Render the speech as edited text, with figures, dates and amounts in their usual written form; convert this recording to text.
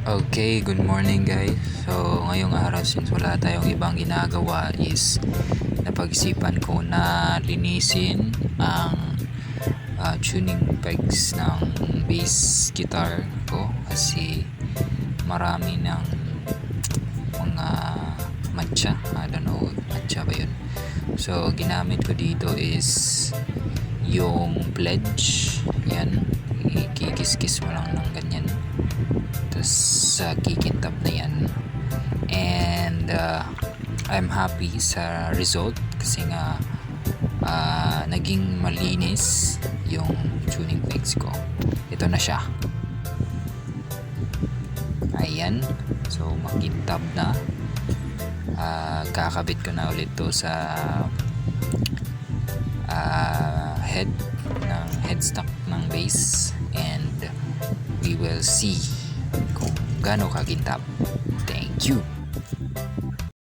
Okay, good morning guys. So, ngayong araw since wala tayong ibang ginagawa is napag-isipan ko na linisin ang tuning pegs ng bass guitar ko kasi marami ng mga matcha. I don't know, matcha ba yun? So, ginamit ko dito is yung pledge. Yan, ikikis-kis mo lang ng ganyan. Tapos kikintab na yan. And I'm happy sa result kasi nga naging malinis yung tuning pegs ko. Ito na siya. Ayan. So makintab na. Kakabit ko na ulit to sa head ng headstock ng bass, and we will see kung gaano kakintab. Thank you.